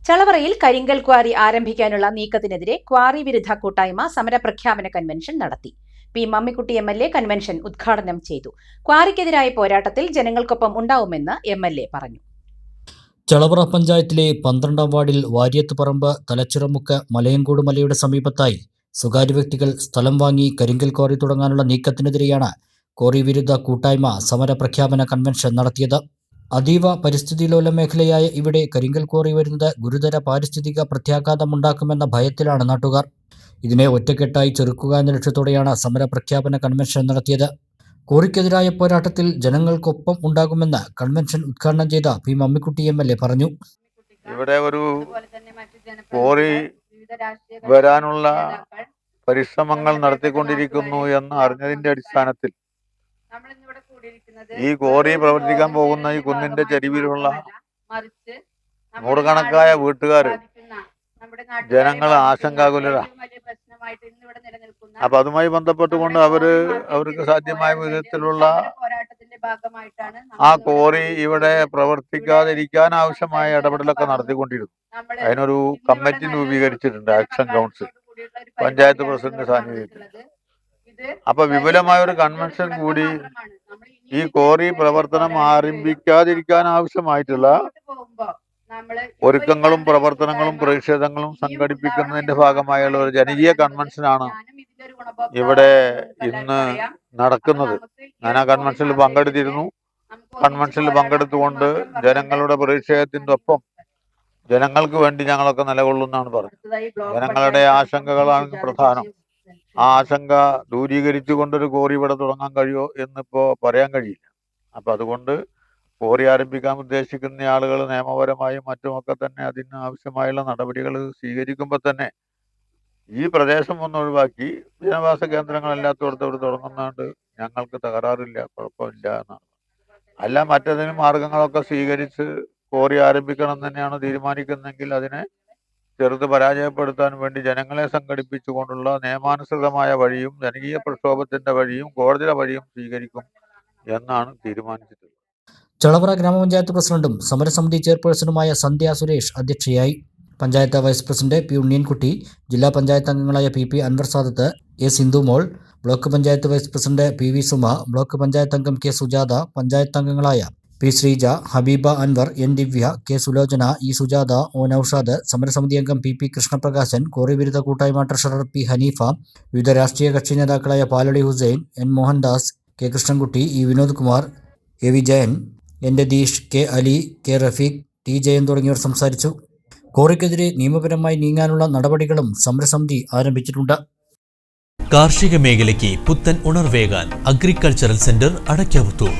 ചളവറയിൽ കരിങ്കൽ ക്വാറി ആരംഭിക്കാനുള്ള നീക്കത്തിനെതിരെ ക്വാറി വിരുദ്ധ കൂട്ടായ്മ സമരപ്രഖ്യാപന കൺവെൻഷൻ നടത്തി. പി മമ്മിക്കുട്ടി MLA കൺവെൻഷൻ ഉദ്ഘാടനം ചെയ്തു. ക്വാറിക്കെതിരായ പോരാട്ടത്തിൽ ജനങ്ങൾക്കൊപ്പം ഉണ്ടാവുമെന്ന് MLA പറഞ്ഞു. ചളവറ പഞ്ചായത്തിലെ 12-ാം വാർഡിൽ വാര്യത്തുപറമ്പ് തലച്ചിറമുക്ക് മലയങ്കോട് മലയുടെ സമീപത്തായി സ്വകാര്യ വ്യക്തികൾ സ്ഥലം വാങ്ങി കരിങ്കൽ ക്വാറി തുടങ്ങാനുള്ള നീക്കത്തിനെതിരെയാണ് ക്വാറി വിരുദ്ധ കൂട്ടായ്മ സമരപ്രഖ്യാപന കൺവെൻഷൻ നടത്തിയത്. അതീവ പരിസ്ഥിതിലോല മേഖലയായ ഇവിടെ കരിങ്കൽ ക്വാറി വരുന്നത് ഗുരുതര പാരിസ്ഥിതിക പ്രത്യാഘാതമുണ്ടാക്കുമെന്ന ഭയത്തിലാണ് നാട്ടുകാർ. ഇതിനെ ഒറ്റക്കെട്ടായി ചെറുക്കുക എന്ന ലക്ഷ്യത്തോടെയാണ് സമരപ്രഖ്യാപന കൺവെൻഷൻ നടത്തിയത്. ക്വാറിക്കെതിരായ പോരാട്ടത്തിൽ ജനങ്ങൾക്കൊപ്പം ഉണ്ടാകുമെന്ന് കൺവെൻഷൻ ഉദ്ഘാടനം ചെയ്ത പി മമ്മിക്കുട്ടി MLA പറഞ്ഞു. ഇവിടെ ഒരു ക്വാറി വരാനുള്ള പരിശ്രമങ്ങൾ നടത്തിക്കൊണ്ടിരിക്കുന്നു എന്ന് അറിഞ്ഞതിന്റെ അടിസ്ഥാനത്തിൽ ഈ ക്വാറി പ്രവർത്തിക്കാൻ പോകുന്ന ഈ കുന്നിന്റെ ചരിവിലുള്ള നൂറുകണക്കായ വീട്ടുകാർ ജനങ്ങൾ ആശങ്കാകുലരാണ്. അപ്പൊ അതുമായി ബന്ധപ്പെട്ടുകൊണ്ട് അവർക്ക് സാധ്യമായ വിധത്തിലുള്ള ആ ക്വാറി ഇവിടെ പ്രവർത്തിക്കാതിരിക്കാൻ ആവശ്യമായ ഇടപെടലൊക്കെ നടത്തിക്കൊണ്ടിരുന്നു. അതിനൊരു കമ്മിറ്റി രൂപീകരിച്ചിട്ടുണ്ട്, ആക്ഷൻ കൗൺസിൽ, പഞ്ചായത്ത് പ്രസിഡന്റ് സാന്നിധ്യത്തിൽ. അപ്പൊ വിപുലമായ ഒരു കൺവെൻഷൻ കൂടി ഈ ക്വാറി പ്രവർത്തനം ആരംഭിക്കാതിരിക്കാൻ ആവശ്യമായിട്ടുള്ള ഒരുക്കങ്ങളും പ്രവർത്തനങ്ങളും പ്രതിഷേധങ്ങളും സംഘടിപ്പിക്കുന്നതിന്റെ ഭാഗമായുള്ള ഒരു ജനകീയ കൺവെൻഷനാണ് ഇവിടെ ഇന്ന് നടക്കുന്നത്. ഞാൻ ആ കൺവെൻഷനിൽ പങ്കെടുത്തിരുന്നു. കൺവെൻഷനിൽ പങ്കെടുത്തുകൊണ്ട് ജനങ്ങളുടെ പ്രതിഷേധത്തിന്റെ ഒപ്പം ജനങ്ങൾക്ക് വേണ്ടി ഞങ്ങളൊക്കെ നിലകൊള്ളുന്നതാണ് പറഞ്ഞത്. ജനങ്ങളുടെ ആശങ്കകളാണ് പ്രധാനം. ആ ആശങ്ക ദൂരീകരിച്ചുകൊണ്ടൊരു ക്വാറി ഇവിടെ തുടങ്ങാൻ കഴിയുമോ എന്നിപ്പോ പറയാൻ കഴിയില്ല. അപ്പൊ അതുകൊണ്ട് ക്വാറി ആരംഭിക്കാൻ ഉദ്ദേശിക്കുന്ന ആളുകൾ നിയമപരമായും മറ്റുമൊക്കെ തന്നെ അതിന് ആവശ്യമായുള്ള നടപടികൾ സ്വീകരിക്കുമ്പോൾ തന്നെ ഈ പ്രദേശം ഒന്ന് ഒഴിവാക്കി ജനവാസ കേന്ദ്രങ്ങളല്ലാത്തടത്തോട് തുടങ്ങുന്നതുകൊണ്ട് ഞങ്ങൾക്ക് തകരാറില്ല, കുഴപ്പമില്ല എന്നാണ്. അല്ല മറ്റേതിനും മാർഗങ്ങളൊക്കെ സ്വീകരിച്ച് ക്വാറി ആരംഭിക്കണം തന്നെയാണ് തീരുമാനിക്കുന്നതെങ്കിൽ അതിനെ ചെറുത് പരാജയപ്പെടുത്താൻ വേണ്ടി ജനങ്ങളെ സംഘടിപ്പിച്ചുകൊണ്ടുള്ള നിയമാനുസൃതമായ വഴിയും ജനകീയ പ്രക്ഷോഭത്തിന്റെ വഴിയും കോടതിയുടെ വഴിയും സ്വീകരിക്കും എന്നാണ് തീരുമാനിച്ചിട്ടുള്ളത്. ചളവറ ഗ്രാമപഞ്ചായത്ത് പ്രസിഡന്റും സമരസമിതി ചെയർപേഴ്സണുമായ സന്ധ്യ സുരേഷ് അധ്യക്ഷയായി. Panchayat vice president P Unniyankutty, ജില്ലാ പഞ്ചായത്ത് അംഗങ്ങളായ PP Anwar Sadath, A Sindhumol, block panchayat vice president PV Suma, block panchayat അംഗം K സുജാത, പഞ്ചായത്ത് അംഗങ്ങളായ P ശ്രീജ, ഹബീബ അൻവർ, N ദിവ്യ, K Sulochana, E Sujatha, O Naushad, സമരസമിതി അംഗം PP കൃഷ്ണപ്രകാശൻ, ക്വാറി വിരുദ്ധ കൂട്ടായ്മ ട്രഷറർ P ഹനീഫ, വിവിധ രാഷ്ട്രീയ കക്ഷി നേതാക്കളായ പാലടി Hussain, N Mohandas, K Krishnankutty, E Vinod Kumar, AV Jayan, N Ratheesh, K Ali, K Rafeeq, T Jayan തുടങ്ങിയവർ സംസാരിച്ചു. ക്വാറിക്കെതിരെ നിയമപരമായി നീങ്ങാനുള്ള നടപടികളും സമരസമിതി ആരംഭിച്ചിട്ടുണ്ട്. കാർഷിക മേഖലയ്ക്ക് പുത്തൻ ഉണർവേകാൻ അഗ്രികൾച്ചറൽ സെന്റർ അടയ്ക്കാവുത്തൂർ.